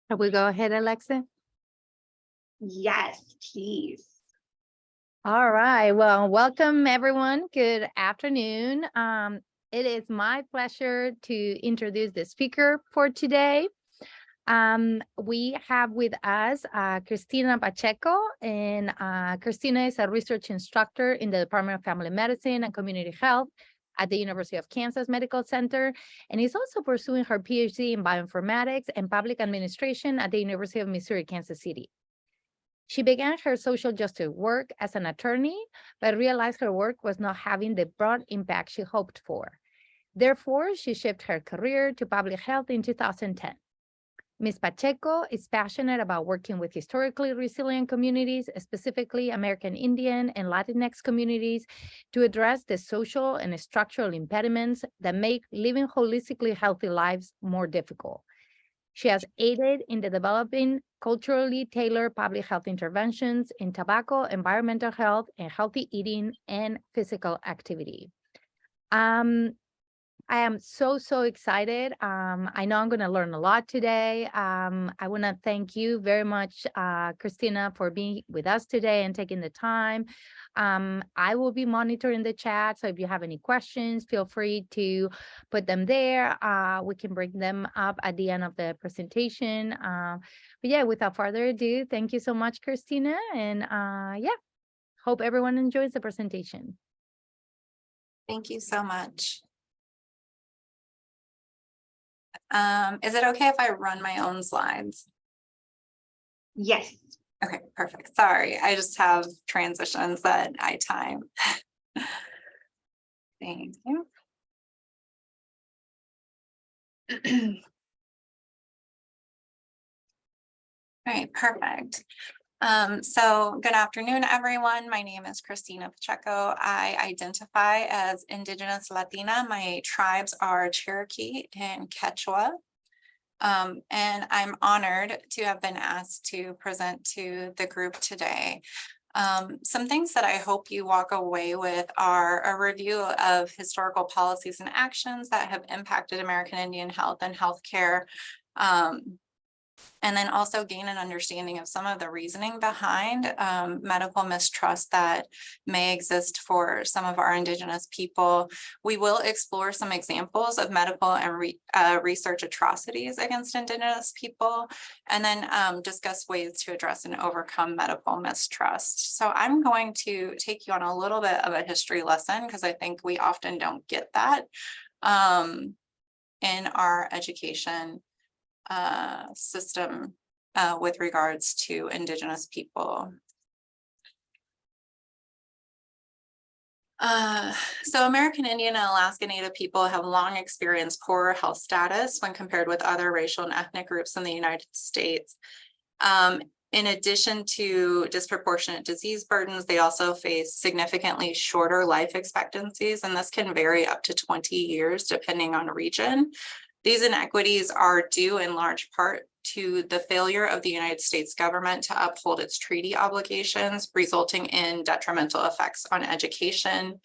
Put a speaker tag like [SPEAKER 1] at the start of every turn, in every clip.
[SPEAKER 1] Shall we go ahead, Alexa?
[SPEAKER 2] Yes, please.
[SPEAKER 1] All right. Well, welcome everyone. Good afternoon. It is my pleasure to introduce the speaker for today. We have with us Christina Pacheco, and Christina is a research instructor in the Department of Family Medicine and Community Health at the University of Kansas Medical Center, and is also pursuing her PhD in bioinformatics and public administration at the University of Missouri, Kansas City. She began her social justice work as an attorney, but realized her work was not having the broad impact she hoped for. Therefore, she shifted her career to public health in 2010. Ms. Pacheco is passionate about working with historically resilient communities, specifically American Indian and Latinx communities, to address the social and structural impediments that make living holistically healthy lives more difficult. She has aided in the developing culturally tailored public health interventions in tobacco, environmental health, and healthy eating and physical activity. I am so excited. I know I'm going to learn a lot today. I want to thank you very much, Christina, for being with us today and taking the time. I will be monitoring the chat, so if you have any questions, feel free to put them there. We can bring them up at the end of the presentation. But yeah, without further ado, thank you so much, Christina. And yeah, hope everyone enjoys the presentation.
[SPEAKER 3] Thank you so much. Is it okay if I run my own slides?
[SPEAKER 2] Yes.
[SPEAKER 3] Okay, perfect. Sorry, I just have transitions that I time. Thank you. All right, perfect. So good afternoon, everyone. My name is Christina Pacheco. I identify as Indigenous Latina. My tribes are Cherokee and Quechua. And I'm honored to have been asked to present to the group today. Some things that I hope you walk away with are a review of historical policies and actions that have impacted American Indian health and healthcare. And then also gain an understanding of some of the reasoning behind medical mistrust that may exist for some of our Indigenous people. We will explore some examples of medical and research atrocities against Indigenous people, and then discuss ways to address and overcome medical mistrust. So I'm going to take you on a little bit of a history lesson, because I think we often don't get that in our education system with regards to Indigenous people. So American Indian and Alaska Native people have long experienced poorer health status when compared with other racial and ethnic groups in the United States. In addition to disproportionate disease burdens, they also face significantly shorter life expectancies, and this can vary up to 20 years depending on region. These inequities are due in large part to the failure of the United States government to uphold its treaty obligations, resulting in detrimental effects on education,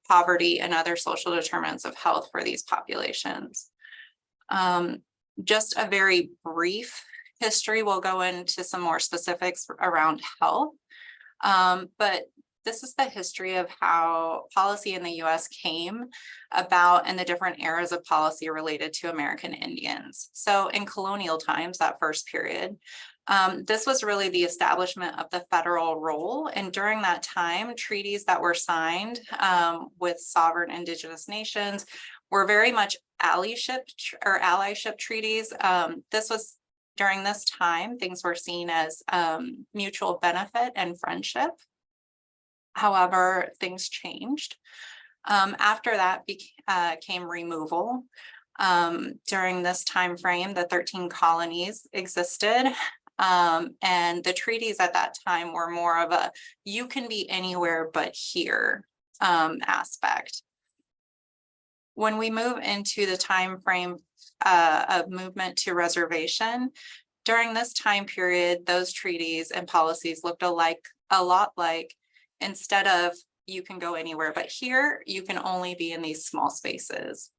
[SPEAKER 3] poverty, and other social determinants of health for these populations. Just a very brief history. We'll go into some more specifics around health, but this is the history of how policy in the US came about and the different eras of policy related to American Indians. So in colonial times, that first period, this was really the establishment of the federal role. And during that time, treaties that were signed with sovereign Indigenous nations were very much allyship treaties. This was during this time, things were seen as mutual benefit and friendship. However, things changed. After that came removal. During this time frame, the 13 colonies existed, and the treaties at that time were more of a you can be anywhere but here aspect. When we move into the time frame of movement to reservation, during this time period, those treaties and policies looked a lot like, instead of you can go anywhere but here, you can only be in these small spaces.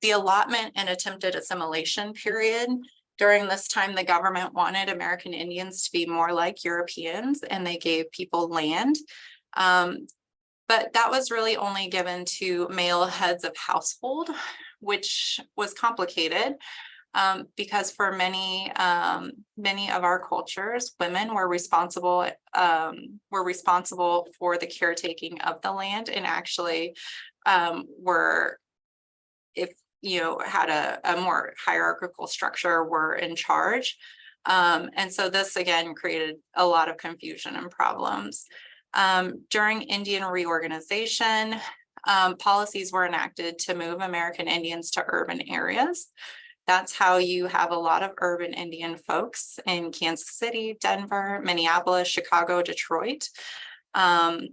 [SPEAKER 3] The allotment and attempted assimilation period. During this time, the government wanted American Indians to be more like Europeans, and they gave people land. But that was really only given to male heads of household, which was complicated because for many of our cultures, women were responsible for the caretaking of the land, and actually were, if you know, had a more hierarchical structure, were in charge. And so this again created a lot of confusion and problems. During Indian reorganization, policies were enacted to move American Indians to urban areas. That's how you have a lot of urban Indian folks in Kansas City, Denver, Minneapolis, Chicago, Detroit. And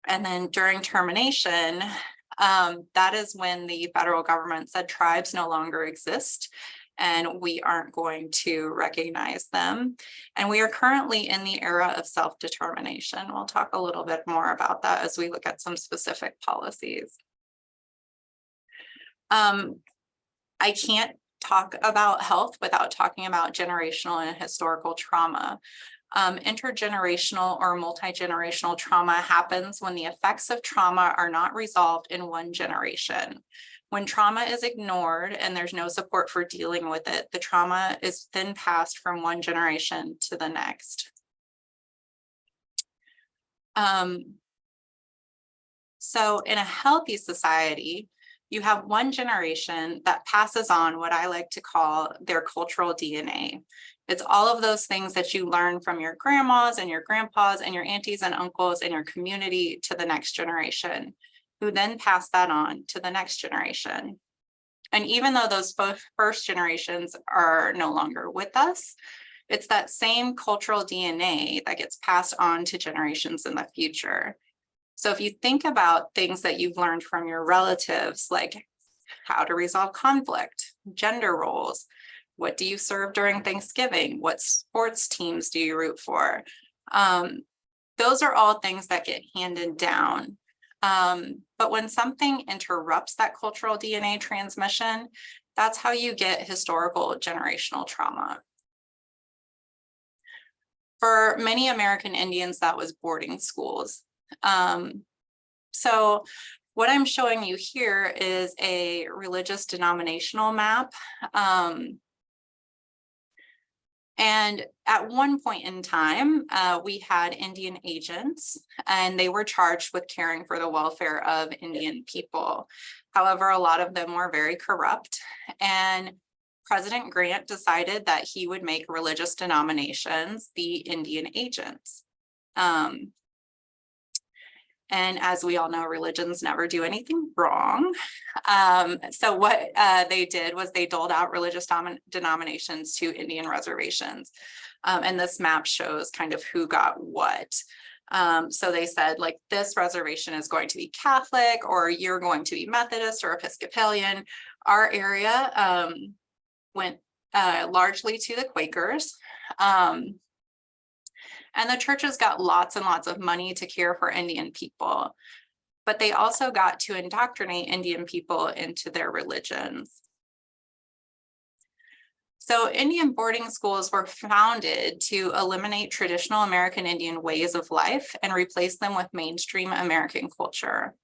[SPEAKER 3] then during termination, that is when the federal government said tribes no longer exist and we aren't going to recognize them. And we are currently in the era of self-determination. We'll talk a little bit more about that as we look at some specific policies. I can't talk about health without talking about generational and historical trauma. Intergenerational or multi-generational trauma happens when the effects of trauma are not resolved in one generation. When trauma is ignored and there's no support for dealing with it, the trauma is then passed from one generation to the next. So in a healthy society, you have one generation that passes on what I like to call their cultural DNA. It's all of those things that you learn from your grandmas and your grandpas and your aunties and uncles and your community to the next generation, who then pass that on to the next generation. And even though those first generations are no longer with us, it's that same cultural DNA that gets passed on to generations in the future. So if you think about things that you've learned from your relatives, like how to resolve conflict, gender roles, what do you serve during Thanksgiving? What sports teams do you root for? Those are all things that get handed down. But when something interrupts that cultural DNA transmission, that's how you get historical generational trauma. For many American Indians, that was boarding schools. So what I'm showing you here is a religious denominational map. And at one point in time, we had Indian agents, and they were charged with caring for the welfare of Indian people. However, a lot of them were very corrupt, and President Grant decided that he would make religious denominations the Indian agents. And as we all know, religions never do anything wrong. So what they did was they doled out religious denominations to Indian reservations. And this map shows kind of who got what. So they said, like, this reservation is going to be Catholic, or you're going to be Methodist or Episcopalian. Our area went largely to the Quakers. And the churches got lots and lots of money to care for Indian people, but they also got to indoctrinate Indian people into their religions. So Indian boarding schools were founded to eliminate traditional American Indian ways of life and replace them with mainstream American culture.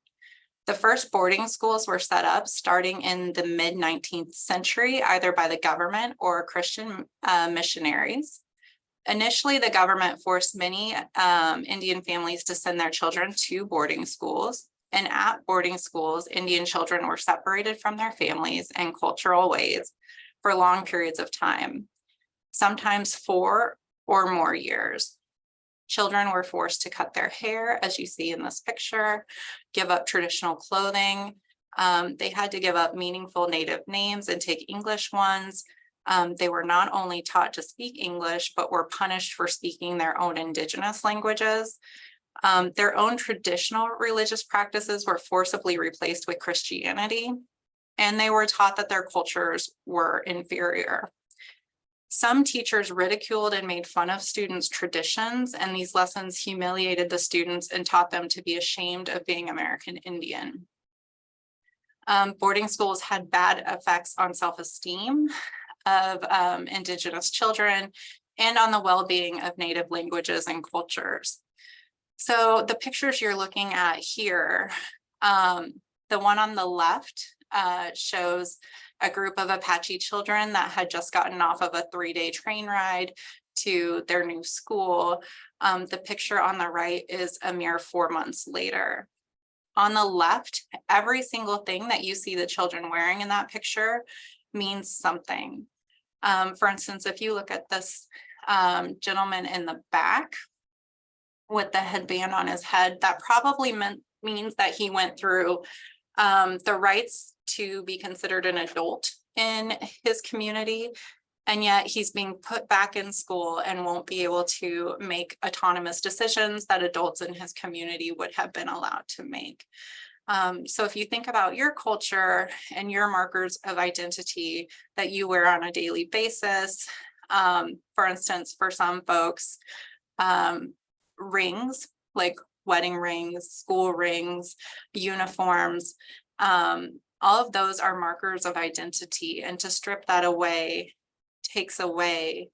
[SPEAKER 3] The first boarding schools were set up starting in the mid-19th century, either by the government or Christian missionaries. Initially, the government forced many Indian families to send their children to boarding schools. And at boarding schools, Indian children were separated from their families and cultural ways for long periods of time, sometimes 4 or more years. Children were forced to cut their hair, as you see in this picture, give up traditional clothing. They had to give up meaningful native names and take English ones. They were not only taught to speak English, but were punished for speaking their own indigenous languages. Their own traditional religious practices were forcibly replaced with Christianity, and they were taught that their cultures were inferior. Some teachers ridiculed and made fun of students' traditions, and these lessons humiliated the students and taught them to be ashamed of being American Indian. Boarding schools had bad effects on self-esteem of Indigenous children and on the well-being of Native languages and cultures. So the pictures you're looking at here, the one on the left shows a group of Apache children that had just gotten off of a 3-day train ride to their new school. The picture on the right is a mere 4 months later. On the left, every single thing that you see the children wearing in that picture means something. For instance, if you look at this gentleman in the back with the headband on his head, that probably means that he went through the rights to be considered an adult in his community, and yet he's being put back in school and won't be able to make autonomous decisions that adults in his community would have been allowed to make. So if you think about your culture and your markers of identity that you wear on a daily basis, for instance, for some folks, rings like wedding rings, school rings, uniforms, all of those are markers of identity, and to strip that away takes away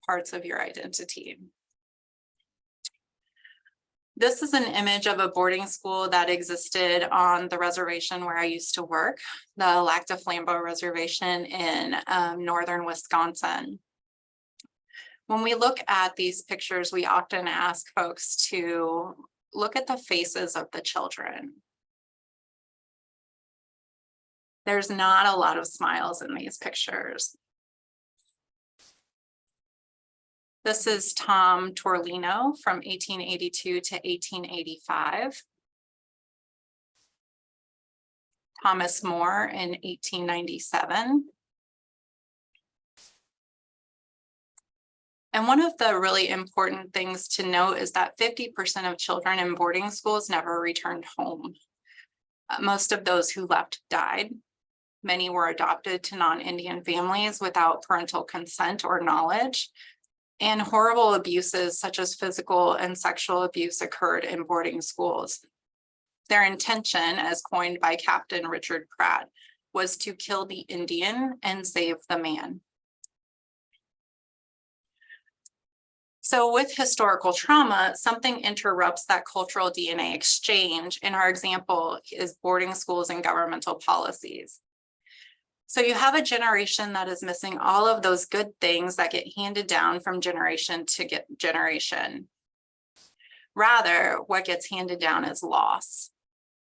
[SPEAKER 3] parts of your identity. This is an image of a boarding school that existed on the reservation where I used to work, the Lac du Flambeau Reservation in northern Wisconsin. When we look at these pictures, we often ask folks to look at the faces of the children. There's not a lot of smiles in these pictures. This is Tom Torlino from 1882 to 1885. Thomas More in 1897. And one of the really important things to note is that 50% of children in boarding schools never returned home. Most of those who left died. Many were adopted to non-Indian families without parental consent or knowledge. And horrible abuses such as physical and sexual abuse occurred in boarding schools. Their intention, as coined by Captain Richard Pratt, was to kill the Indian and save the man. So with historical trauma, something interrupts that cultural DNA exchange. And our example is boarding schools and governmental policies. So you have a generation that is missing all of those good things that get handed down from generation to generation. Rather, what gets handed down is loss.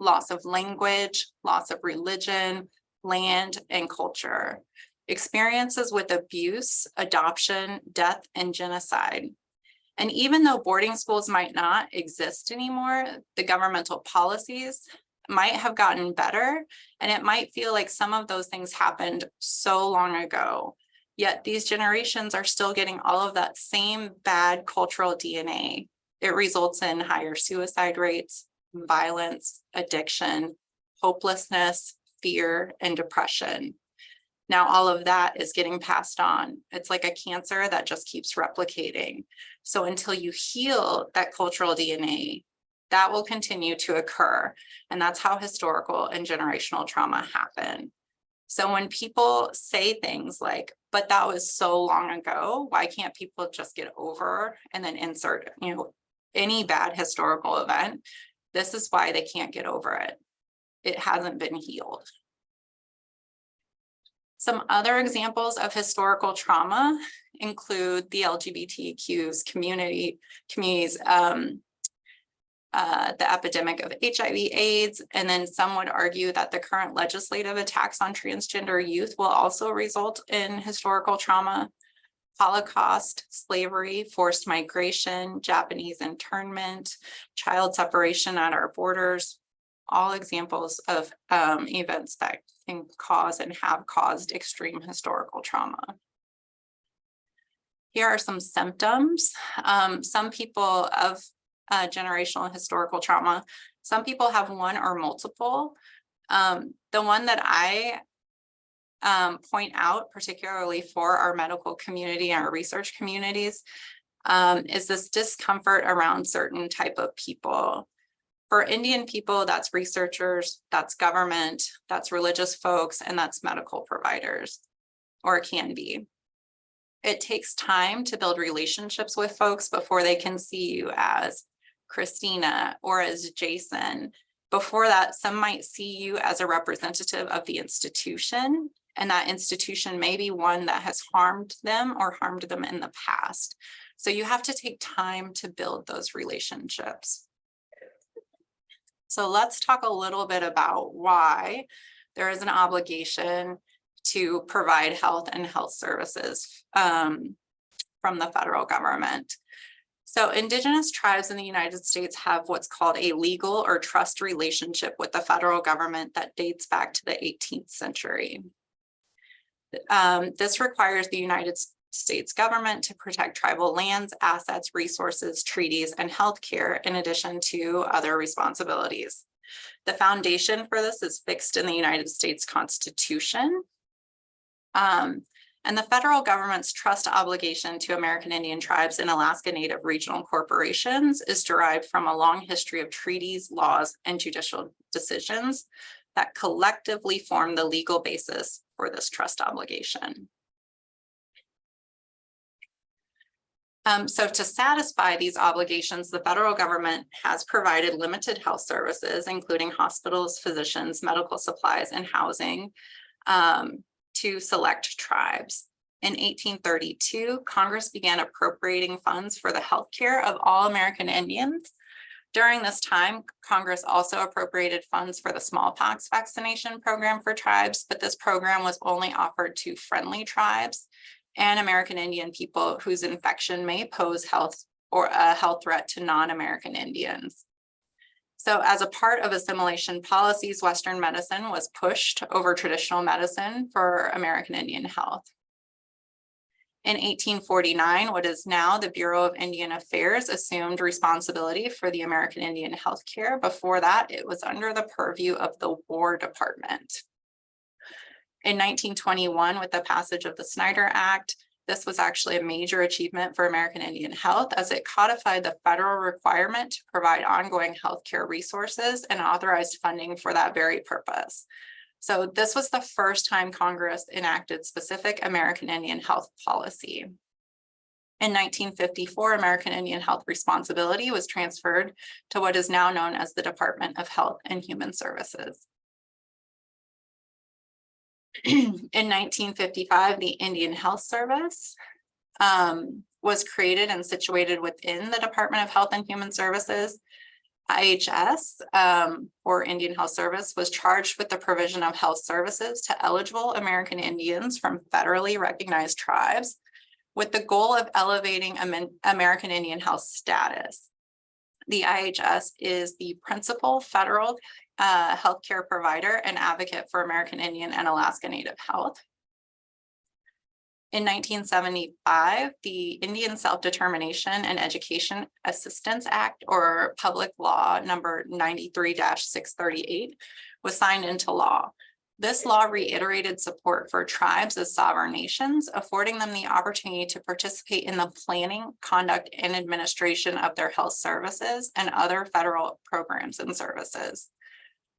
[SPEAKER 3] Loss of language, loss of religion, land, and culture. Experiences with abuse, adoption, death, and genocide. And even though boarding schools might not exist anymore, the governmental policies might have gotten better, and it might feel like some of those things happened so long ago. Yet these generations are still getting all of that same bad cultural DNA. It results in higher suicide rates, violence, addiction, hopelessness, fear, and depression. Now, all of that is getting passed on. It's like a cancer that just keeps replicating. So until you heal that cultural DNA, that will continue to occur. And that's how historical and generational trauma happen. So when people say things like, but that was so long ago, why can't people just get over and then insert, any bad historical event? This is why they can't get over it. It hasn't been healed. Some other examples of historical trauma include the LGBTQ communities, the epidemic of HIV/AIDS, and then some would argue that the current legislative attacks on transgender youth will also result in historical trauma. Holocaust, slavery, forced migration, Japanese internment, child separation at our borders, all examples of events that can cause and have caused extreme historical trauma. Here are some symptoms. Some people of generational and historical trauma, some people have one or multiple. The one that I point out, particularly for our medical community and our research communities, is this discomfort around certain type of people. For Indian people, that's researchers, that's government, that's religious folks, and that's medical providers, or it can be. It takes time to build relationships with folks before they can see you as Christina or as Jason. Before that, some might see you as a representative of the institution, and that institution may be one that has harmed them or harmed them in the past. So you have to take time to build those relationships. So let's talk a little bit about why there is an obligation to provide health and health services from the federal government. So Indigenous tribes in the United States have what's called a legal or trust relationship with the federal government that dates back to the 18th century. This requires the United States government to protect tribal lands, assets, resources, treaties, and healthcare, in addition to other responsibilities. The foundation for this is fixed in the United States Constitution. And the federal government's trust obligation to American Indian tribes and Alaska Native regional corporations is derived from a long history of treaties, laws, and judicial decisions that collectively form the legal basis for this trust obligation. So to satisfy these obligations, the federal government has provided limited health services, including hospitals, physicians, medical supplies, and housing to select tribes. In 1832, Congress began appropriating funds for the health care of all American Indians. During this time, Congress also appropriated funds for the smallpox vaccination program for tribes, but this program was only offered to friendly tribes and American Indian people whose infection may pose a health threat to non-American Indians. So as a part of assimilation policies, Western medicine was pushed over traditional medicine for American Indian health. In 1849, what is now the Bureau of Indian Affairs assumed responsibility for the American Indian healthcare. Before that, it was under the purview of the War Department. In 1921, with the passage of the Snyder Act, this was actually a major achievement for American Indian health, as it codified the federal requirement to provide ongoing healthcare resources and authorized funding for that very purpose. So this was the first time Congress enacted specific American Indian health policy. In 1954, American Indian health responsibility was transferred to what is now known as the Department of Health and Human Services. In 1955, the Indian Health Service was created and situated within the Department of Health and Human Services. IHS, or Indian Health Service, was charged with the provision of health services to eligible American Indians from federally recognized tribes, with the goal of elevating American Indian health status. The IHS is the principal federal healthcare provider and advocate for American Indian and Alaska Native health. In 1975, the Indian Self-Determination and Education Assistance Act, or Public Law number 93-638, was signed into law. This law reiterated support for tribes as sovereign nations, affording them the opportunity to participate in the planning, conduct, and administration of their health services and other federal programs and services.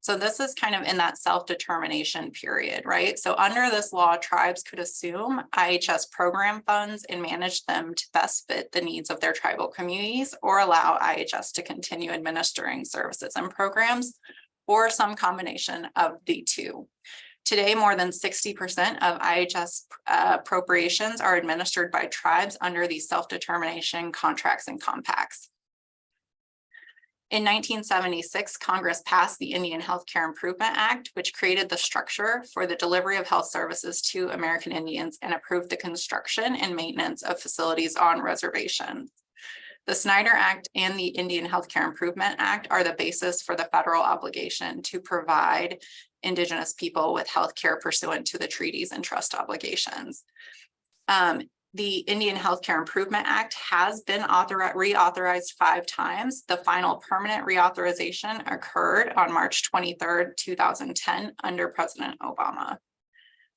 [SPEAKER 3] So this is kind of in that self-determination period, right? So under this law, tribes could assume IHS program funds and manage them to best fit the needs of their tribal communities, or allow IHS to continue administering services and programs, or some combination of the two. Today, more than 60% of IHS appropriations are administered by tribes under these self-determination contracts and compacts. In 1976, Congress passed the Indian Healthcare Improvement Act, which created the structure for the delivery of health services to American Indians and approved the construction and maintenance of facilities on reservations. The Snyder Act and the Indian Healthcare Improvement Act are the basis for the federal obligation to provide Indigenous people with healthcare pursuant to the treaties and trust obligations. The Indian Healthcare Improvement Act has been reauthorized 5 times. The final permanent reauthorization occurred on March 23rd, 2010 under President Obama.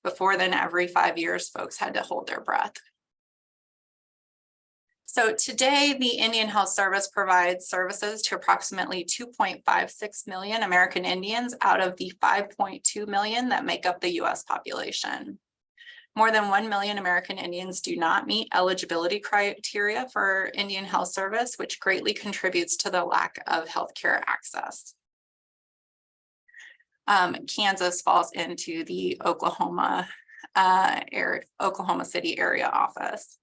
[SPEAKER 3] Before then, every 5 years, folks had to hold their breath. So today, the Indian Health Service provides services to approximately 2.56 million American Indians out of the 5.2 million that make up the US population. More than 1 million American Indians do not meet eligibility criteria for Indian Health Service, which greatly contributes to the lack of healthcare access. Kansas falls into the Oklahoma City area office.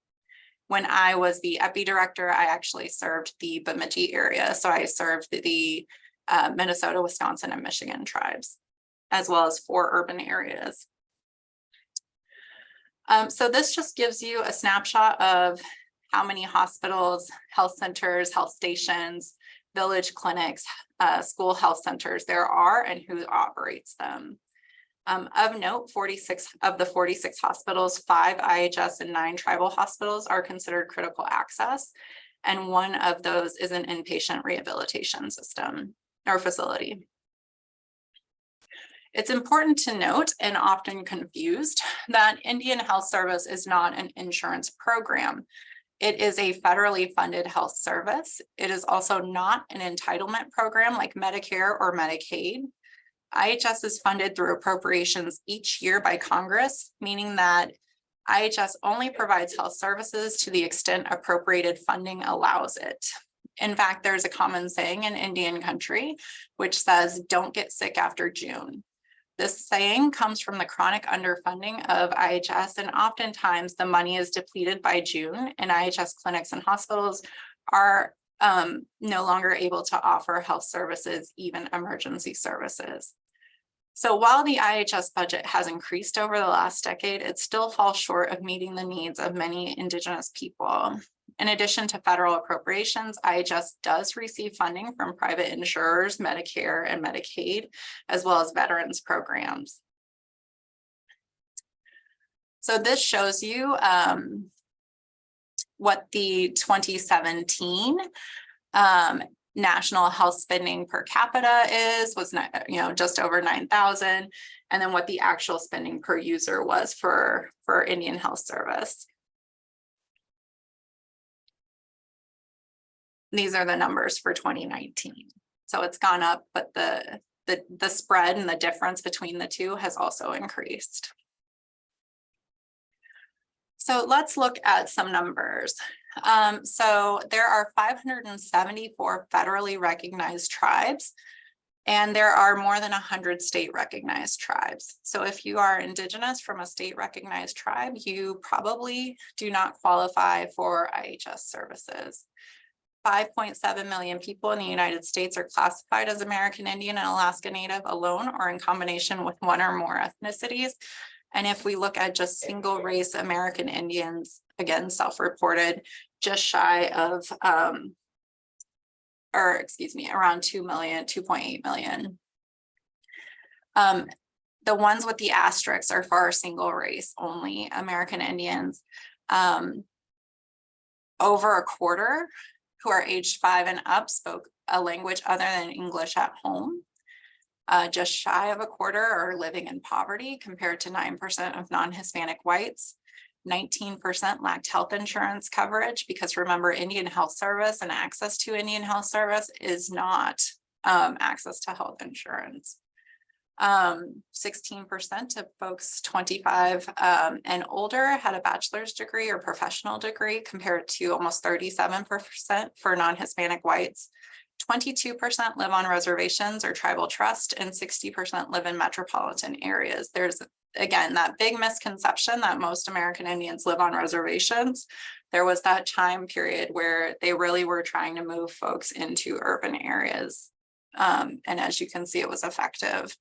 [SPEAKER 3] When I was the EPI director, I actually served the Bemidji area. So I served the Minnesota, Wisconsin, and Michigan tribes, as well as 4 urban areas. So this just gives you a snapshot of how many hospitals, health centers, health stations, village clinics, school health centers there are and who operates them. Of note, 46 of the 46 hospitals, 5 IHS and 9 tribal hospitals are considered critical access. And 1 of those is an inpatient rehabilitation system or facility. It's important to note, and often confused, that Indian Health Service is not an insurance program. It is a federally funded health service. It is also not an entitlement program like Medicare or Medicaid. IHS is funded through appropriations each year by Congress, meaning that IHS only provides health services to the extent appropriated funding allows it. In fact, there's a common saying in Indian country, which says, "Don't get sick after June." This saying comes from the chronic underfunding of IHS, and oftentimes the money is depleted by June, and IHS clinics and hospitals are no longer able to offer health services, even emergency services. So while the IHS budget has increased over the last decade, it still falls short of meeting the needs of many Indigenous people. In addition to federal appropriations, IHS does receive funding from private insurers, Medicare and Medicaid, as well as veterans programs. So this shows you what the 2017 national health spending per capita was just over 9,000, and then what the actual spending per user was for Indian Health Service. These are the numbers for 2019. So it's gone up, but the spread and the difference between the two has also increased. So let's look at some numbers. So there are 574 federally recognized tribes, and there are more than 100 state recognized tribes. So if you are Indigenous from a state recognized tribe, you probably do not qualify for IHS services. 5.7 million people in the United States are classified as American Indian and Alaska Native alone or in combination with 1 or more ethnicities. And if we look at just single race American Indians, again, self-reported, just shy of, around 2 million, 2.8 million. The ones with the asterisks are for our single race only American Indians. Over a quarter who are aged 5 and up spoke a language other than English at home. Just shy of a quarter are living in poverty compared to 9% of non-Hispanic whites. 19% lacked health insurance coverage because remember, Indian Health Service and access to Indian Health Service is not access to health insurance. 16% of folks 25 and older had a bachelor's degree or professional degree compared to almost 37% for non-Hispanic whites. 22% live on reservations or tribal trust, and 60% live in metropolitan areas. There's, again, that big misconception that most American Indians live on reservations. There was that time period where they really were trying to move folks into urban areas. And as you can see, it was effective.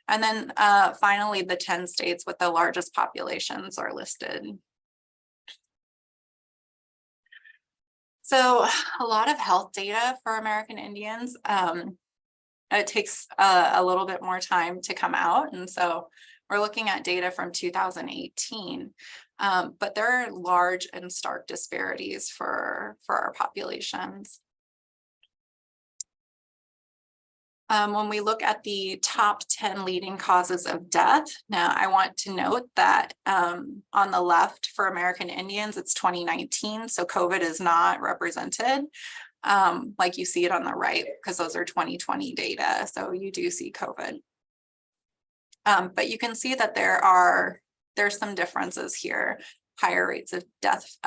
[SPEAKER 3] And then finally, the 10 states with the largest populations are listed. So a lot of health data for American Indians. It takes a little bit more time to come out. And so we're looking at data from 2018, but there are large and stark disparities for our populations. When we look at the top 10 leading causes of death, now I want to note that on the left for American Indians, it's 2019, so COVID is not represented like you see it on the right, because those are 2020 data, so you do see COVID. But you can see that there's some differences here. Higher rates of death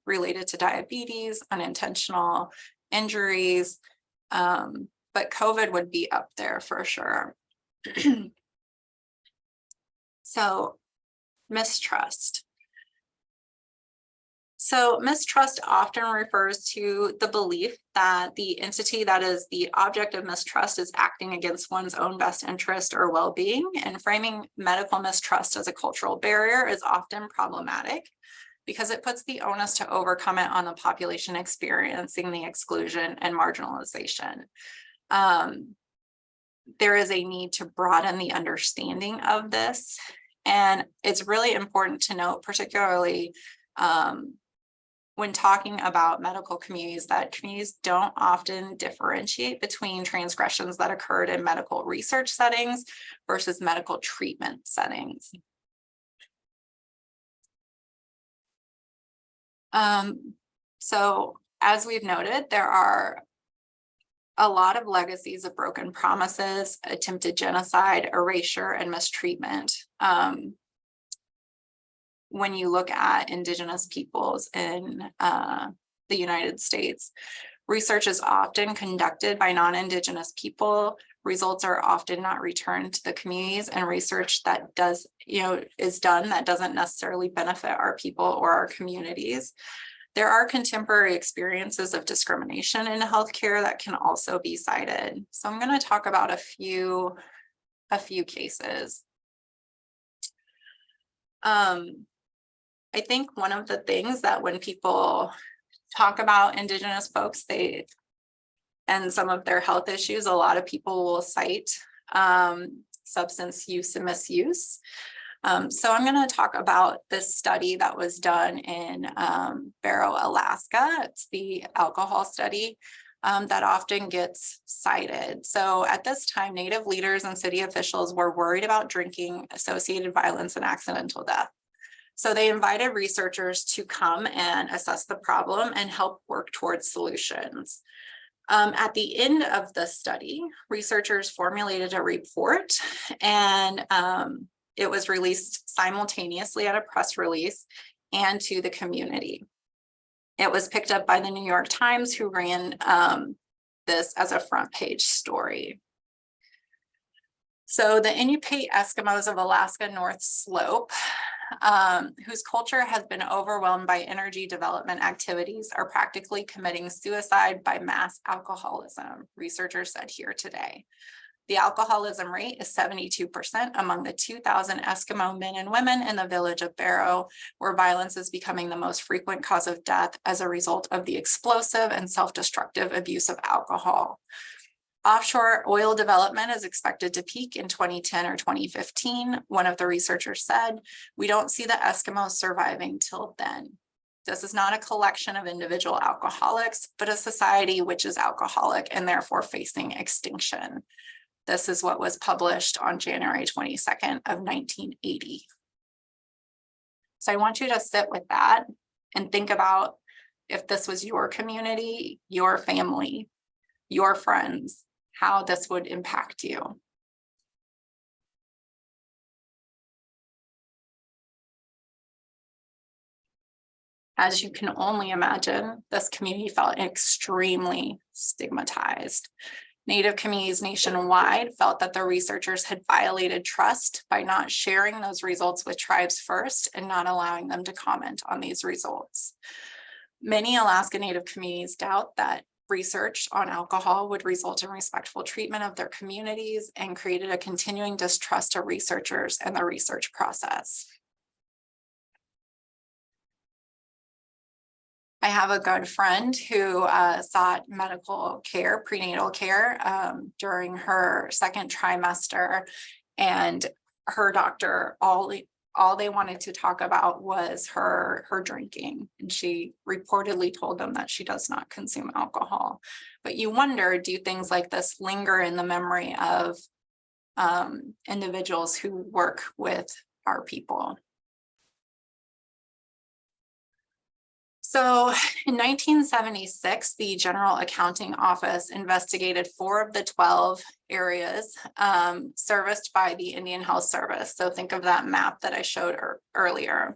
[SPEAKER 3] related to diabetes, unintentional injuries, but COVID would be up there for sure. So, mistrust. So mistrust often refers to the belief that the entity that is the object of mistrust is acting against one's own best interest or well-being, and framing medical mistrust as a cultural barrier is often problematic because it puts the onus to overcome it on the population experiencing the exclusion and marginalization. There is a need to broaden the understanding of this, and it's really important to note, particularly when talking about medical communities, that communities don't often differentiate between transgressions that occurred in medical research settings versus medical treatment settings. So as we've noted, there are a lot of legacies of broken promises, attempted genocide, erasure, and mistreatment. When you look at Indigenous peoples in the United States, research is often conducted by non-Indigenous people. Results are often not returned to the communities, and research that is done that doesn't necessarily benefit our people or our communities. There are contemporary experiences of discrimination in healthcare that can also be cited. So I'm going to talk about a few cases. I think one of the things that when people talk about Indigenous folks, and some of their health issues, a lot of people will cite substance use and misuse. So I'm going to talk about this study that was done in Barrow, Alaska. It's the alcohol study that often gets cited. So at this time, Native leaders and city officials were worried about drinking associated violence and accidental death. So they invited researchers to come and assess the problem and help work towards solutions. At the end of the study, researchers formulated a report, and it was released simultaneously at a press release and to the community. It was picked up by the New York Times, who ran this as a front page story. So the Inupiat Eskimos of Alaska North Slope, whose culture has been overwhelmed by energy development activities, are practically committing suicide by mass alcoholism, researchers said here today. The alcoholism rate is 72% among the 2,000 Eskimo men and women in the village of Barrow, where violence is becoming the most frequent cause of death as a result of the explosive and self-destructive abuse of alcohol. Offshore oil development is expected to peak in 2010 or 2015. One of the researchers said, "We don't see the Eskimos surviving till then." This is not a collection of individual alcoholics, but a society which is alcoholic and therefore facing extinction. This is what was published on January 22nd of 1980. So I want you to sit with that and think about if this was your community, your family, your friends, how this would impact you. As you can only imagine, this community felt extremely stigmatized. Native communities nationwide felt that the researchers had violated trust by not sharing those results with tribes first and not allowing them to comment on these results. Many Alaska Native communities doubt that research on alcohol would result in respectful treatment of their communities, and created a continuing distrust of researchers and the research process. I have a good friend who sought medical care, prenatal care, during her second trimester, and her doctor all they wanted to talk about was her drinking. And she reportedly told them that she does not consume alcohol. But you wonder, do things like this linger in the memory of individuals who work with our people? So in 1976, the General Accounting Office investigated 4 of the 12 areas serviced by the Indian Health Service. So think of that map that I showed earlier.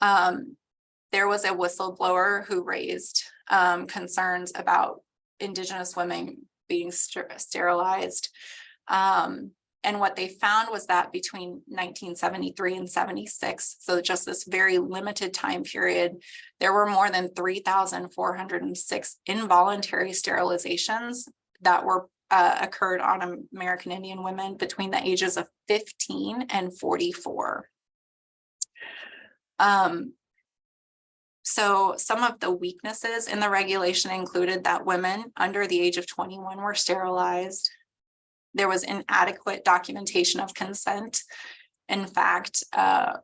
[SPEAKER 3] There was a whistleblower who raised concerns about Indigenous women being sterilized. And what they found was that between 1973 and 76, so just this very limited time period, there were more than 3,406 involuntary sterilizations that were occurred on American Indian women between the ages of 15 and 44. So some of the weaknesses in the regulation included that women under the age of 21 were sterilized. There was inadequate documentation of consent. In fact,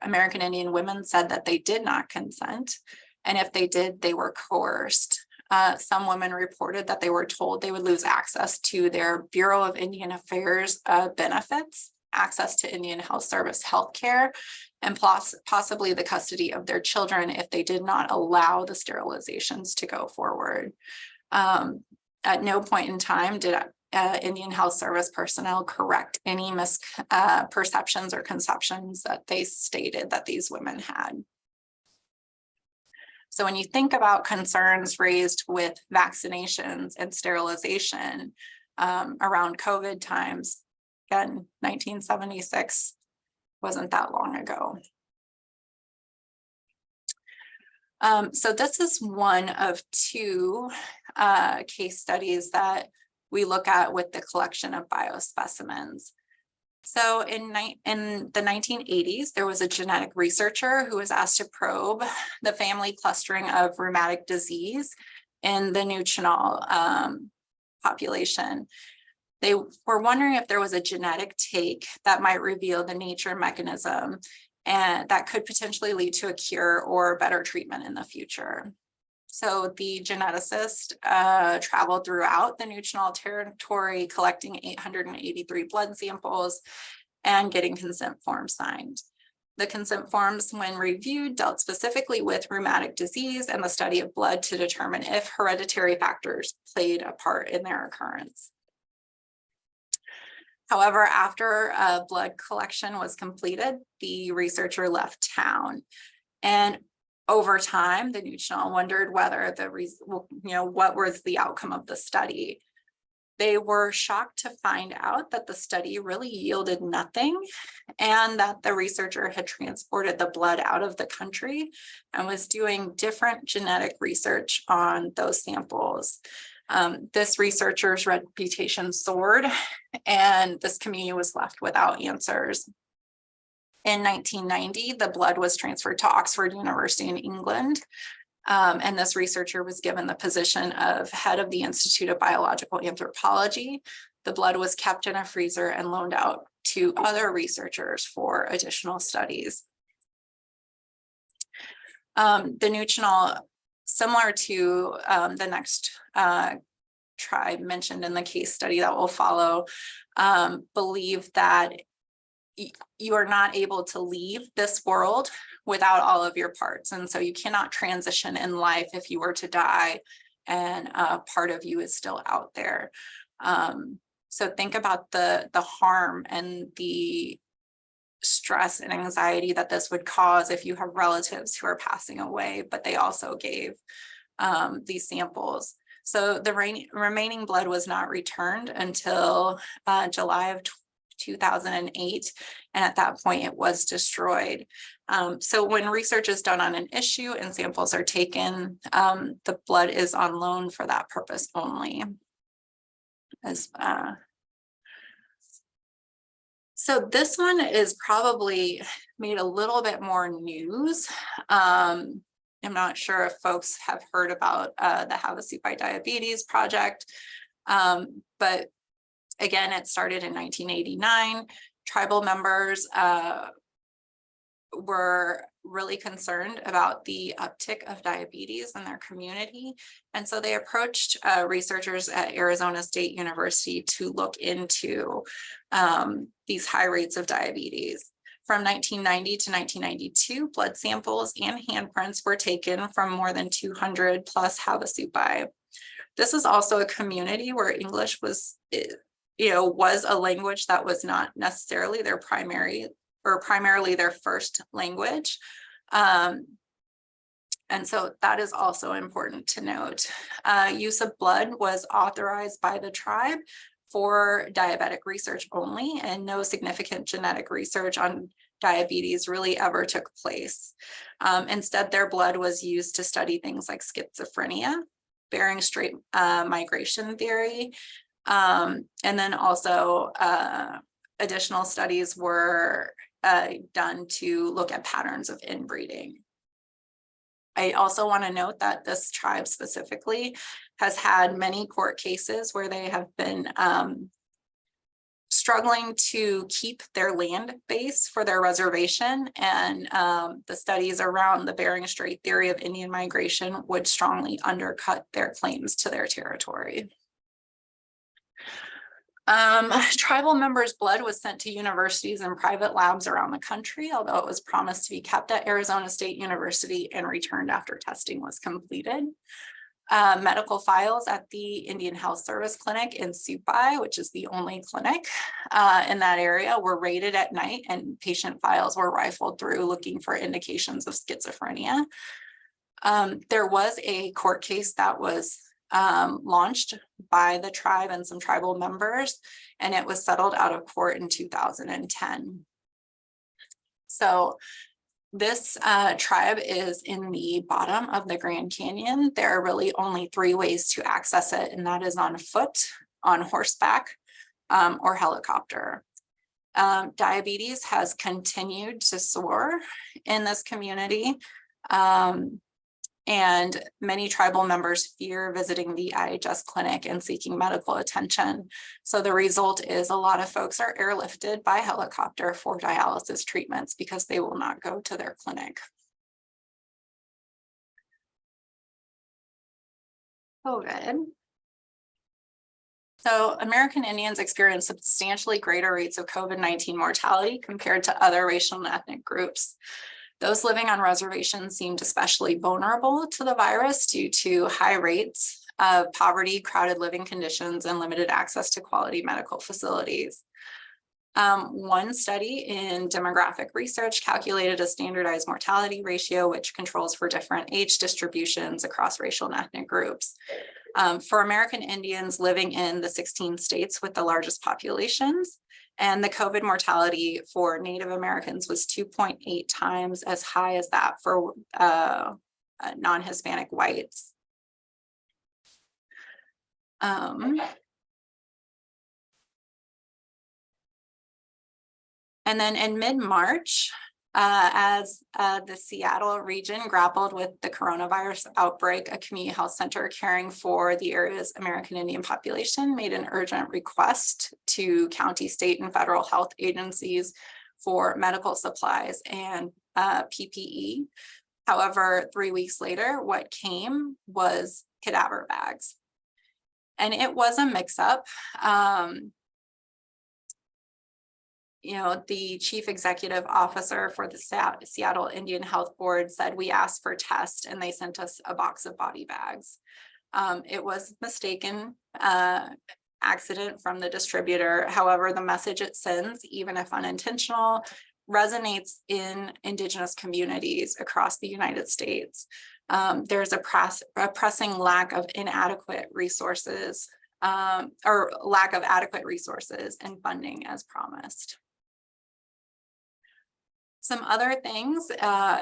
[SPEAKER 3] American Indian women said that they did not consent. And if they did, they were coerced. Some women reported that they were told they would lose access to their Bureau of Indian Affairs benefits, access to Indian Health Service healthcare, and possibly the custody of their children if they did not allow the sterilizations to go forward. At no point in time did Indian Health Service personnel correct any misperceptions or conceptions that they stated that these women had. So when you think about concerns raised with vaccinations and sterilization around COVID times, again, 1976 wasn't that long ago. So this is one of 2 case studies that we look at with the collection of biospecimens. So in the 1980s, there was a genetic researcher who was asked to probe the family clustering of rheumatic disease in the New Chenal population. They were wondering if there was a genetic take that might reveal the nature and mechanism, and that could potentially lead to a cure or better treatment in the future. So the geneticist traveled throughout the New Chenal territory, collecting 883 blood samples and getting consent forms signed. The consent forms, when reviewed, dealt specifically with rheumatic disease and the study of blood to determine if hereditary factors played a part in their occurrence. However, after blood collection was completed, the researcher left town. And over time, the New Chenal wondered whether what was the outcome of the study. They were shocked to find out that the study really yielded nothing, and that the researcher had transported the blood out of the country and was doing different genetic research on those samples. This researcher's reputation soared, and this community was left without answers. In 1990, the blood was transferred to Oxford University in England, and this researcher was given the position of head of the Institute of Biological Anthropology. The blood was kept in a freezer and loaned out to other researchers for additional studies. The New Chenal, similar to the next tribe mentioned in the case study that will follow, believe that you are not able to leave this world without all of your parts. And so you cannot transition in life if you were to die and part of you is still out there. So think about the harm and the stress and anxiety that this would cause if you have relatives who are passing away, but they also gave these samples. So the remaining blood was not returned until July of 2008, and at that point it was destroyed. So when research is done on an issue and samples are taken, the blood is on loan for that purpose only. So this one is probably made a little bit more news. I'm not sure if folks have heard about the Have a Seat by Diabetes project, but again, it started in 1989. Tribal members were really concerned about the uptick of diabetes in their community. And so they approached researchers at Arizona State University to look into these high rates of diabetes. From 1990 to 1992, blood samples and handprints were taken from more than 200 plus Havasupai. This is also a community where English was, was a language that was not necessarily their primary or primarily their first language. And so that is also important to note. Use of blood was authorized by the tribe for diabetic research only, and no significant genetic research on diabetes really ever took place. Instead, their blood was used to study things like schizophrenia, Bering Strait migration theory, and then also additional studies were done to look at patterns of inbreeding. I also want to note that this tribe specifically has had many court cases where they have been struggling to keep their land base for their reservation, and the studies around the Bering Strait theory of Indian migration would strongly undercut their claims to their territory. Tribal members' blood was sent to universities and private labs around the country, although it was promised to be kept at Arizona State University and returned after testing was completed. Medical files at the Indian Health Service Clinic in Supai, which is the only clinic in that area, were raided at night, and patient files were rifled through looking for indications of schizophrenia. There was a court case that was launched by the tribe and some tribal members, and it was settled out of court in 2010. So this tribe is in the bottom of the Grand Canyon. There are really only 3 ways to access it, and that is on foot, on horseback, or helicopter. Diabetes has continued to soar in this community. And many tribal members fear visiting the IHS clinic and seeking medical attention. So the result is a lot of folks are airlifted by helicopter for dialysis treatments because they will not go to their clinic. COVID. So American Indians experience substantially greater rates of COVID-19 mortality compared to other racial and ethnic groups. Those living on reservations seemed especially vulnerable to the virus due to high rates of poverty, crowded living conditions, and limited access to quality medical facilities. One study in demographic research calculated a standardized mortality ratio, which controls for different age distributions across racial and ethnic groups. For American Indians living in the 16 states with the largest populations, and the COVID mortality for Native Americans was 2.8 times as high as that for non-Hispanic whites. And then in mid-March, as the Seattle region grappled with the coronavirus outbreak, a community health center caring for the area's American Indian population made an urgent request to county, state, and federal health agencies for medical supplies and PPE. However, 3 weeks later, what came was cadaver bags. And it was a mix-up. The chief executive officer for the Seattle Indian Health Board said, we asked for tests and they sent us a box of body bags. It was mistaken accident from the distributor. However, the message it sends, even if unintentional, resonates in Indigenous communities across the United States. There's a pressing lack of inadequate resources or lack of adequate resources and funding as promised. Some other things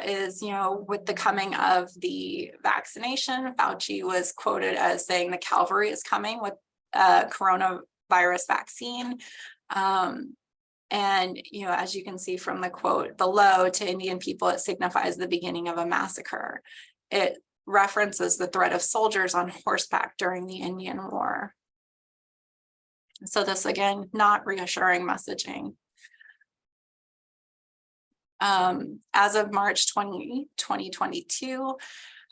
[SPEAKER 3] is, with the coming of the vaccination, Fauci was quoted as saying the cavalry is coming with coronavirus vaccine. And, as you can see from the quote below, to Indian people, it signifies the beginning of a massacre. It references the threat of soldiers on horseback during the Indian War. So this, again, not reassuring messaging. As of March 2022,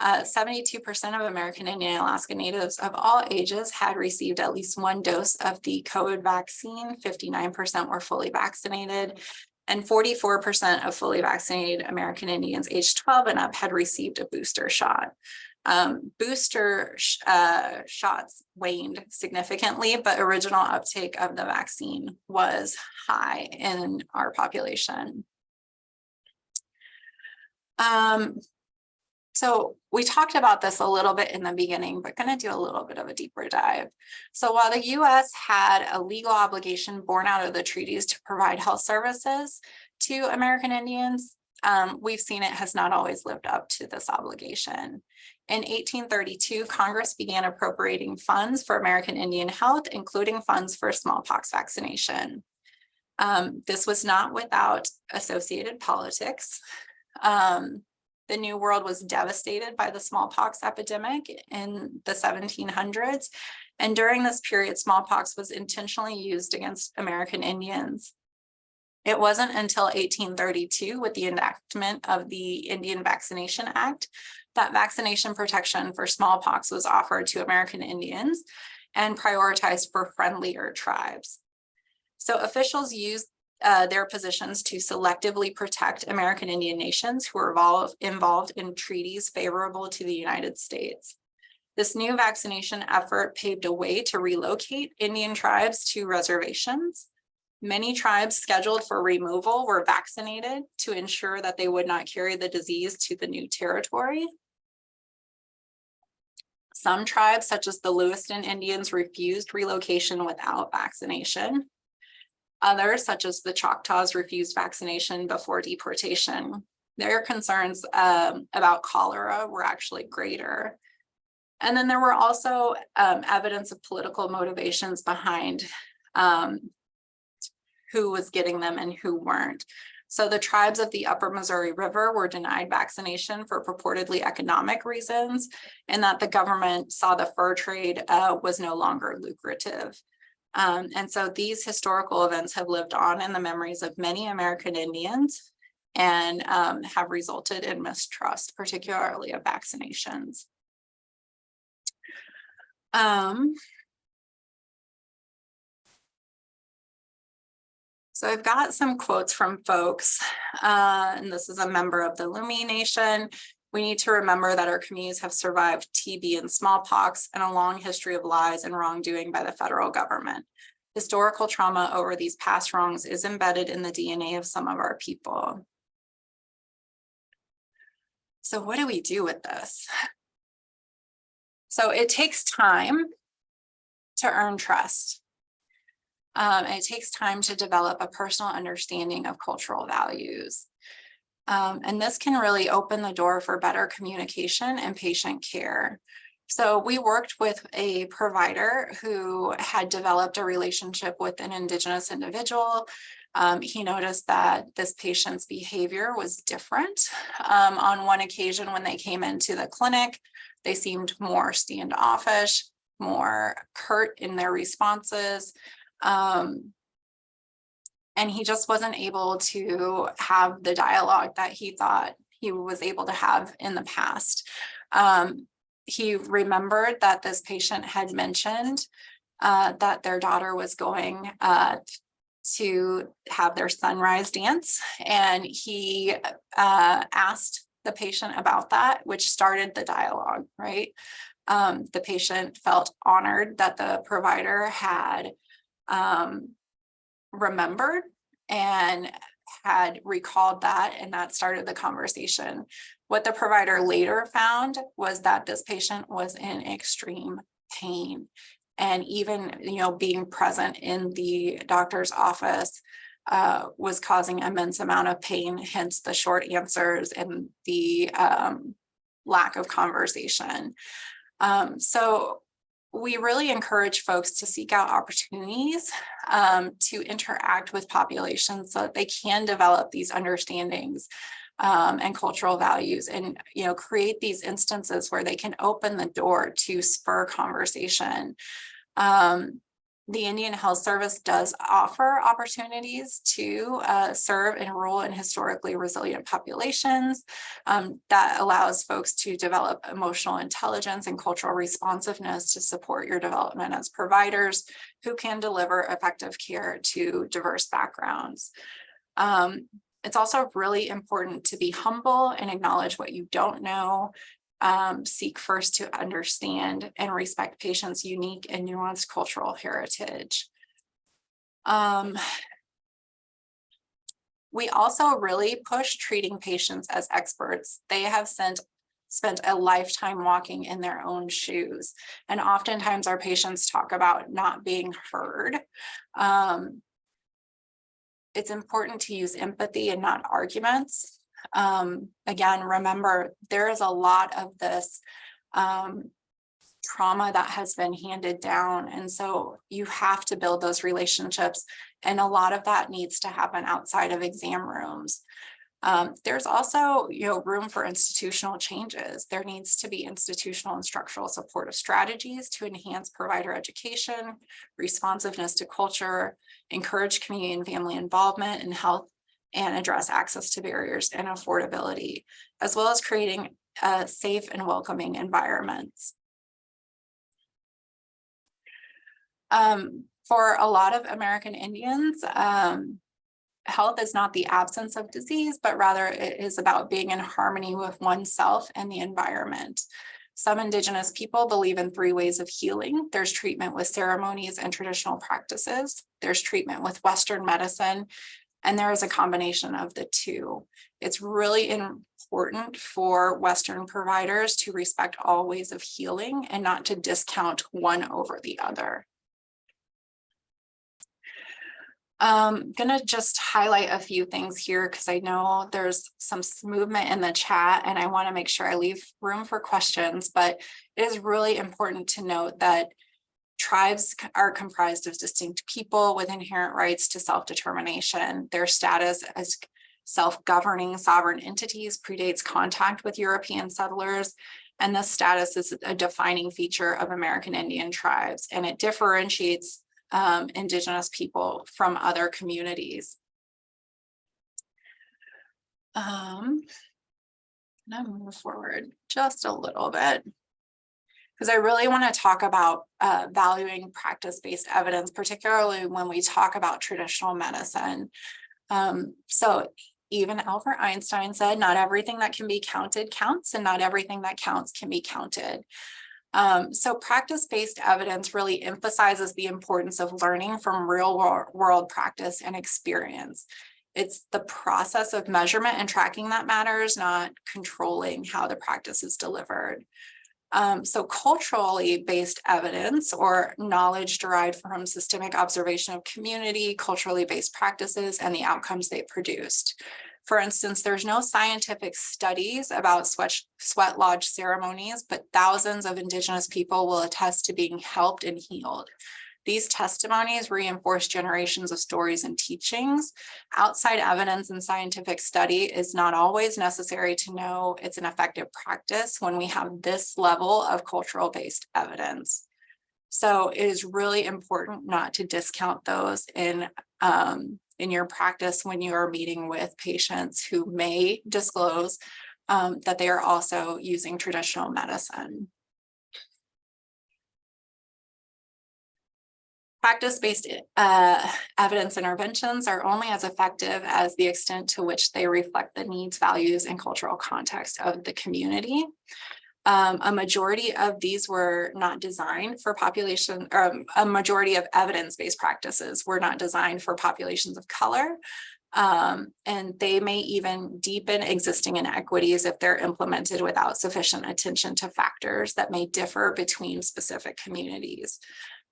[SPEAKER 3] 72% of American Indian and Alaska Natives of all ages had received at least one dose of the COVID vaccine. 59% were fully vaccinated, and 44% of fully vaccinated American Indians aged 12 and up had received a booster shot. Booster shots waned significantly, but original uptake of the vaccine was high in our population. So we talked about this a little bit in the beginning, but going to do a little bit of a deeper dive. So while the U.S. had a legal obligation born out of the treaties to provide health services to American Indians, we've seen it has not always lived up to this obligation. In 1832, Congress began appropriating funds for American Indian health, including funds for smallpox vaccination. This was not without associated politics. The New World was devastated by the smallpox epidemic in the 1700s. And during this period, smallpox was intentionally used against American Indians. It wasn't until 1832, with the enactment of the Indian Vaccination Act, that vaccination protection for smallpox was offered to American Indians and prioritized for friendlier tribes. So officials used their positions to selectively protect American Indian nations who were involved in treaties favorable to the United States. This new vaccination effort paved a way to relocate Indian tribes to reservations. Many tribes scheduled for removal were vaccinated to ensure that they would not carry the disease to the new territory. Some tribes, such as the Lewiston Indians, refused relocation without vaccination. Others, such as the Choctaws, refused vaccination before deportation. Their concerns about cholera were actually greater. And then there were also evidence of political motivations behind who was getting them and who weren't. So the tribes of the Upper Missouri River were denied vaccination for purportedly economic reasons, and that the government saw the fur trade was no longer lucrative. And so these historical events have lived on in the memories of many American Indians and have resulted in mistrust, particularly of vaccinations. So I've got some quotes from folks, and this is a member of the Lumi Nation. We need to remember that our communities have survived TB and smallpox and a long history of lies and wrongdoing by the federal government. Historical trauma over these past wrongs is embedded in the DNA of some of our people. So what do we do with this? So it takes time to earn trust. It takes time to develop a personal understanding of cultural values. And this can really open the door for better communication and patient care. So we worked with a provider who had developed a relationship with an Indigenous individual. He noticed that this patient's behavior was different. On one occasion when they came into the clinic, they seemed more standoffish, more curt in their responses. And he just wasn't able to have the dialogue that he thought he was able to have in the past. He remembered that this patient had mentioned that their daughter was going to have their sunrise dance, and he asked the patient about that, which started the dialogue, right? The patient felt honored that the provider had remembered and had recalled that, and that started the conversation. What the provider later found was that this patient was in extreme pain, and even being present in the doctor's office was causing immense amount of pain, hence the short answers and the lack of conversation. So we really encourage folks to seek out opportunities to interact with populations so that they can develop these understandings and cultural values, and create these instances where they can open the door to spur conversation. The Indian Health Service does offer opportunities to serve in rural and historically resilient populations. That allows folks to develop emotional intelligence and cultural responsiveness to support your development as providers who can deliver effective care to diverse backgrounds. It's also really important to be humble and acknowledge what you don't know. Seek first to understand and respect patients' unique and nuanced cultural heritage. We also really push treating patients as experts. They have spent a lifetime walking in their own shoes. And oftentimes our patients talk about not being heard. It's important to use empathy and not arguments. Again, remember, there is a lot of this trauma that has been handed down. And so you have to build those relationships. And a lot of that needs to happen outside of exam rooms. There's also, room for institutional changes. There needs to be institutional and structural supportive strategies to enhance provider education, responsiveness to culture, encourage community and family involvement in health, and address access to barriers and affordability, as well as creating safe and welcoming environments. For a lot of American Indians, health is not the absence of disease, but rather it is about being in harmony with oneself and the environment. Some Indigenous people believe in 3 ways of healing. There's treatment with ceremonies and traditional practices. There's treatment with Western medicine, and there is a combination of the two. It's really important for Western providers to respect all ways of healing and not to discount one over the other. I'm gonna just highlight a few things here because I know there's some movement in the chat and I want to make sure I leave room for questions, but it is really important to note that tribes are comprised of distinct people with inherent rights to self-determination. Their status as self-governing sovereign entities predates contact with European settlers, and this status is a defining feature of American Indian tribes, and it differentiates Indigenous people from other communities. I'm gonna move forward just a little bit because I really want to talk about valuing practice-based evidence, particularly when we talk about traditional medicine. So even Albert Einstein said, not everything that can be counted counts, and not everything that counts can be counted. So practice-based evidence really emphasizes the importance of learning from real world practice and experience. It's the process of measurement and tracking that matters, not controlling how the practice is delivered. So culturally based evidence or knowledge derived from systemic observation of community, culturally based practices, and the outcomes they produced. For instance, there's no scientific studies about sweat lodge ceremonies, but thousands of Indigenous people will attest to being helped and healed. These testimonies reinforce generations of stories and teachings. Outside evidence and scientific study is not always necessary to know it's an effective practice when we have this level of cultural-based evidence. So it is really important not to discount those in your practice when you are meeting with patients who may disclose that they are also using traditional medicine. Practice-based evidence interventions are only as effective as the extent to which they reflect the needs, values, and cultural context of the community. A majority of these were not designed for population, or a majority of evidence-based practices were not designed for populations of color. And they may even deepen existing inequities if they're implemented without sufficient attention to factors that may differ between specific communities.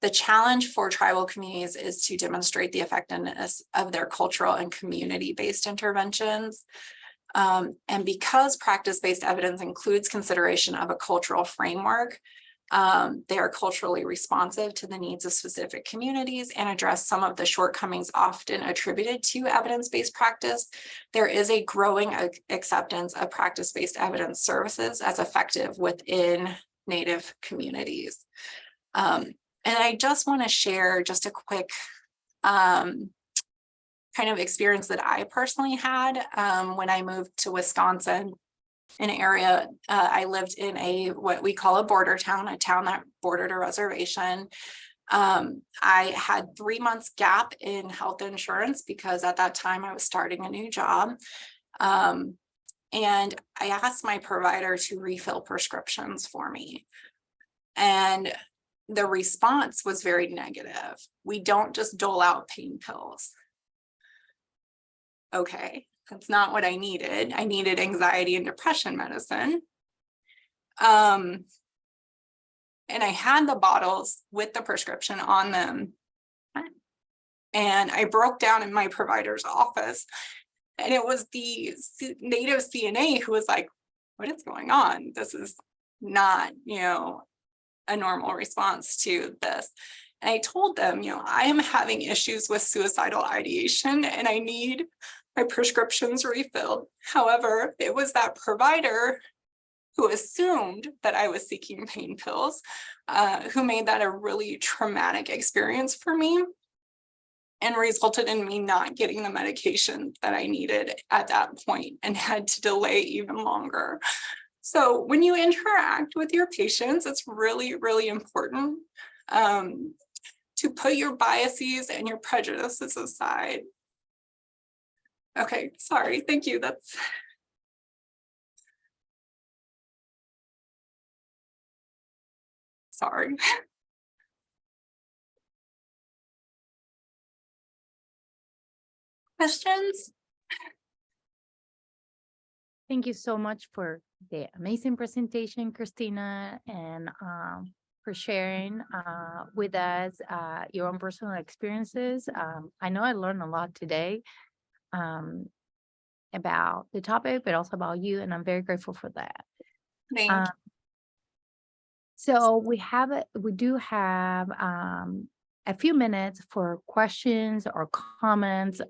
[SPEAKER 3] The challenge for tribal communities is to demonstrate the effectiveness of their cultural and community-based interventions. And because practice-based evidence includes consideration of a cultural framework, they are culturally responsive to the needs of specific communities and address some of the shortcomings often attributed to evidence-based practice. There is a growing acceptance of practice-based evidence services as effective within Native communities. And I just want to share just a quick kind of experience that I personally had when I moved to Wisconsin, an area I lived in what we call a border town, a town that bordered a reservation. I had 3 months gap in health insurance because at that time I was starting a new job. And I asked my provider to refill prescriptions for me. And the response was very negative. We don't just dole out pain pills. Okay, that's not what I needed. I needed anxiety and depression medicine. And I had the bottles with the prescription on them. And I broke down in my provider's office. And it was the native CNA who was like, what is going on? This is not, a normal response to this. And I told them, I am having issues with suicidal ideation and I need my prescriptions refilled. However, it was that provider who assumed that I was seeking pain pills, who made that a really traumatic experience for me and resulted in me not getting the medication that I needed at that point and had to delay even longer. So when you interact with your patients, it's really, really important to put your biases and your prejudices aside. Okay, sorry, thank you. That's sorry. Questions?
[SPEAKER 1] Thank you so much for the amazing presentation, Christina, and for sharing with us your own personal experiences. I know I learned a lot today about the topic, but also about you, and I'm very grateful for that.
[SPEAKER 3] Thank you.
[SPEAKER 1] So we do have a few minutes for questions or comments.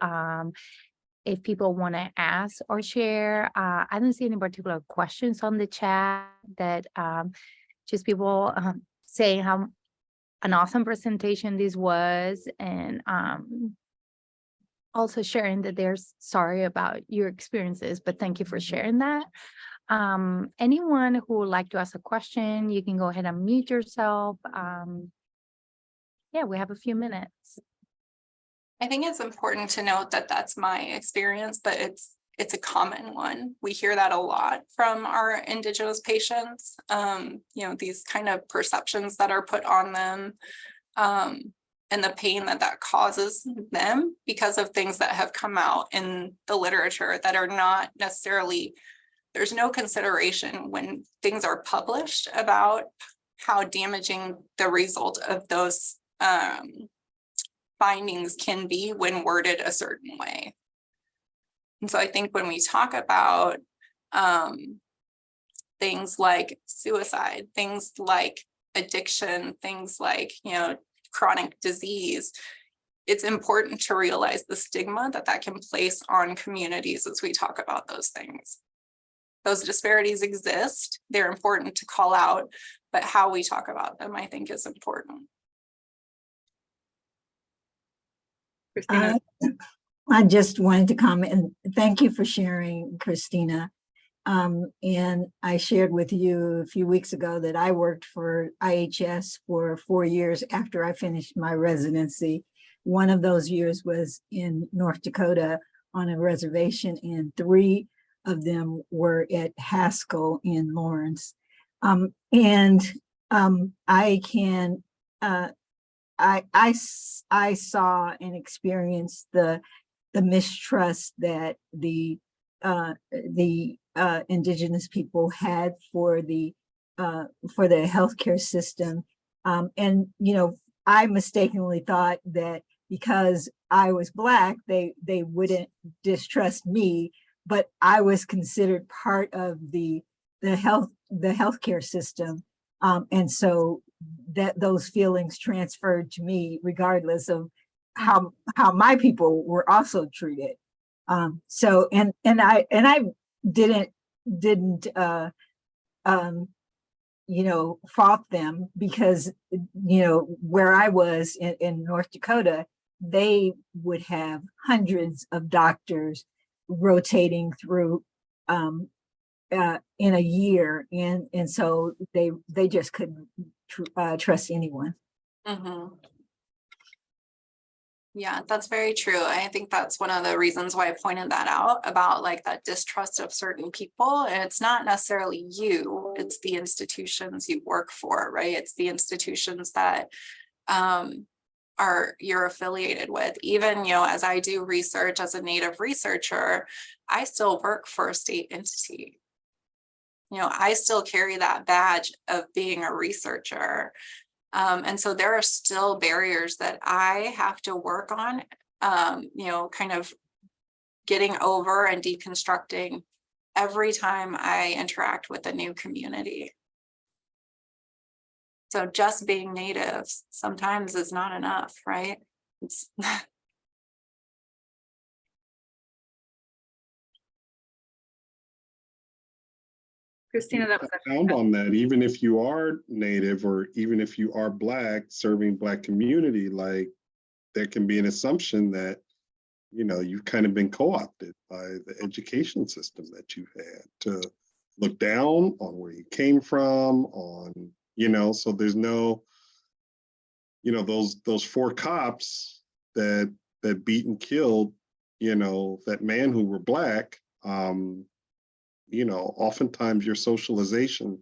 [SPEAKER 1] If people want to ask or share, I don't see any particular questions on the chat that just people saying how an awesome presentation this was, and also sharing that they're sorry about your experiences, but thank you for sharing that. Anyone who would like to ask a question, you can go ahead and mute yourself. Yeah, we have a few minutes.
[SPEAKER 3] I think it's important to note that that's my experience, but it's a common one. We hear that a lot from our Indigenous patients, these kind of perceptions that are put on them, and the pain that causes them because of things that have come out in the literature that are not necessarily, there's no consideration when things are published about how damaging the result of those findings can be when worded a certain way. And so I think when we talk about things like suicide, things like addiction, things like, chronic disease, it's important to realize the stigma that can place on communities as we talk about those things. Those disparities exist. They're important to call out, but how we talk about them, I think, is important. Christina.
[SPEAKER 4] I just wanted to comment and thank you for sharing, Christina. And I shared with you a few weeks ago that I worked for IHS for 4 years after I finished my residency. One of those years was in North Dakota on a reservation, and 3 of them were at Haskell in Lawrence. I saw and experienced the mistrust that the Indigenous people had for the healthcare system, and I mistakenly thought that because I was Black, they wouldn't distrust me, but I was considered part of the healthcare system, and so that those feelings transferred to me regardless of how my people were also treated. So I didn't fought them because, where I was in North Dakota, they would have hundreds of doctors rotating through in a year. And so they just couldn't trust anyone.
[SPEAKER 3] Mhm. Yeah, that's very true. I think that's one of the reasons why I pointed that out about like that distrust of certain people. And it's not necessarily you, it's the institutions you work for, right? It's the institutions that you're affiliated with. Even, as I do research as a Native researcher, I still work for a state entity. I still carry that badge of being a researcher. And so there are still barriers that I have to work on, kind of getting over and deconstructing every time I interact with a new community. So just being Native sometimes is not enough, right? It's
[SPEAKER 5] Christina, that was
[SPEAKER 6] Found on that, even if you are Native or even if you are Black, serving Black community, like there can be an assumption that, you've kind of been co-opted by the education system that you've had to look down on where you came from, so there's no, those 4 cops that beat and killed, that man who were Black, oftentimes your socialization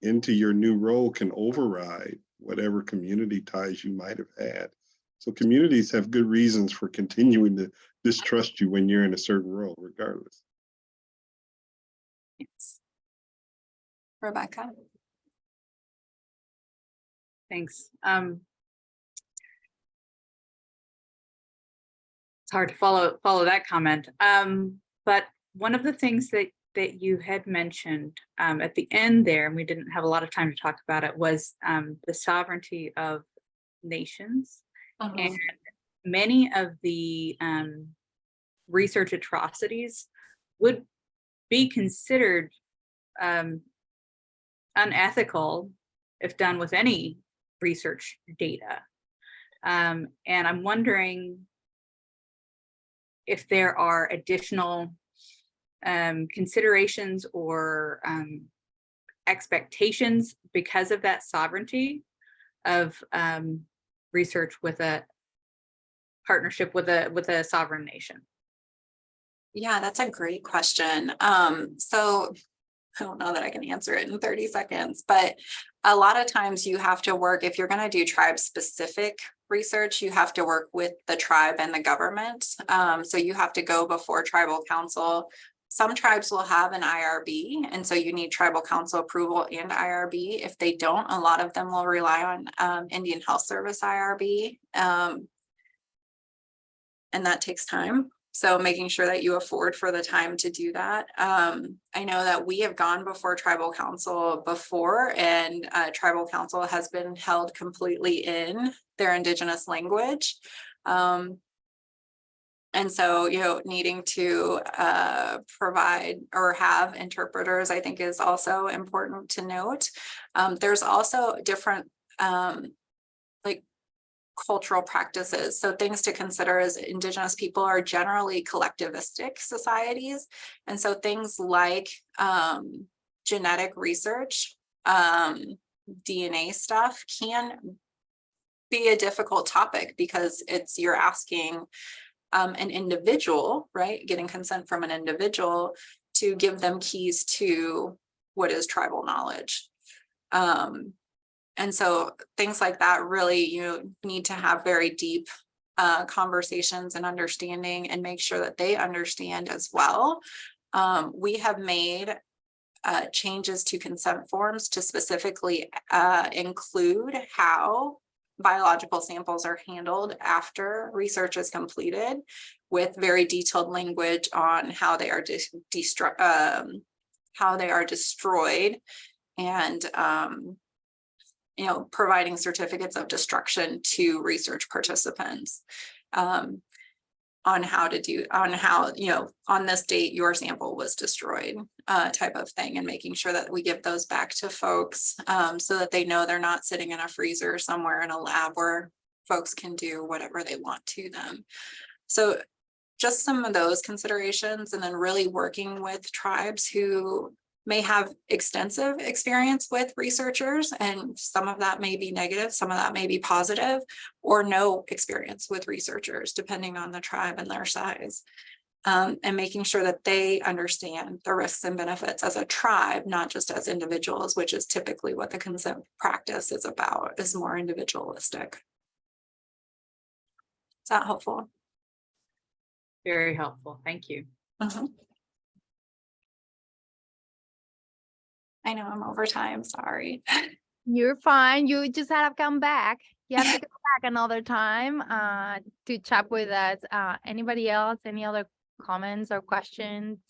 [SPEAKER 6] into your new role can override whatever community ties you might have had. So communities have good reasons for continuing to distrust you when you're in a certain role, regardless.
[SPEAKER 3] Yes. Rebecca.
[SPEAKER 5] Thanks. It's hard to follow that comment. But one of the things that you had mentioned at the end there, and we didn't have a lot of time to talk about it, was the sovereignty of nations. And many of the research atrocities would be considered unethical if done with any research data. And I'm wondering if there are additional considerations or expectations because of that sovereignty of research with a partnership with a sovereign nation.
[SPEAKER 3] Yeah, that's a great question. So I don't know that I can answer it in 30 seconds, but a lot of times you have to work, if you're going to do tribe specific research, you have to work with the tribe and the government. So you have to go before tribal council. Some tribes will have an IRB, and so you need tribal council approval and IRB. If they don't, a lot of them will rely on Indian Health Service IRB, and that takes time. So making sure that you afford for the time to do that. I know that we have gone before tribal council before, and tribal council has been held completely in their Indigenous language. And so, needing to provide or have interpreters, I think, is also important to note. There's also different cultural practices. So things to consider is Indigenous people are generally collectivistic societies. And so things like genetic research, DNA stuff can be a difficult topic because you're asking an individual, right? Getting consent from an individual to give them keys to what is tribal knowledge. And so things like that, really, you need to have very deep conversations and understanding and make sure that they understand as well. We have made changes to consent forms to specifically include how biological samples are handled after research is completed, with very detailed language on how they are destroyed, and providing certificates of destruction to research participants. on how to do, on how, on this date, your sample was destroyed, type of thing, and making sure that we give those back to folks, so that they know they're not sitting in a freezer somewhere in a lab where folks can do whatever they want to them. So just some of those considerations, and then really working with tribes who may have extensive experience with researchers, and some of that may be negative, some of that may be positive, or no experience with researchers, depending on the tribe and their size. And making sure that they understand the risks and benefits as a tribe, not just as individuals, which is typically what the consent practice is about, is more individualistic. Is that helpful?
[SPEAKER 5] Very helpful. Thank you.
[SPEAKER 3] Mhm. I know I'm over time, sorry.
[SPEAKER 1] You're fine. You just have to come back. You have to come back another time to chat with us. Anybody else? Any other comments or questions?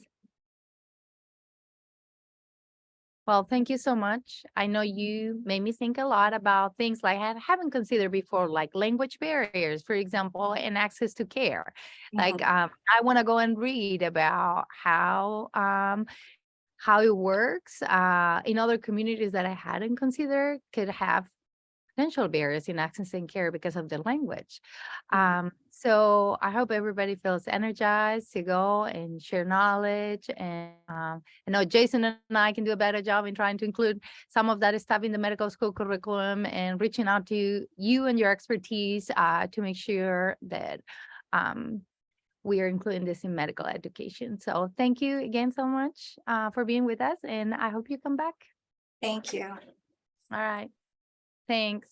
[SPEAKER 1] Well, thank you so much. I know you made me think a lot about things like I haven't considered before, like language barriers, for example, and access to care. Like I want to go and read about how it works in other communities that I hadn't considered could have potential barriers in accessing care because of the language. So I hope everybody feels energized to go and share knowledge. And I know Jason and I can do a better job in trying to include some of that stuff in the medical school curriculum and reaching out to you and your expertise to make sure that we are including this in medical education. So thank you again so much for being with us, and I hope you come back.
[SPEAKER 3] Thank you.
[SPEAKER 1] All right. Thanks.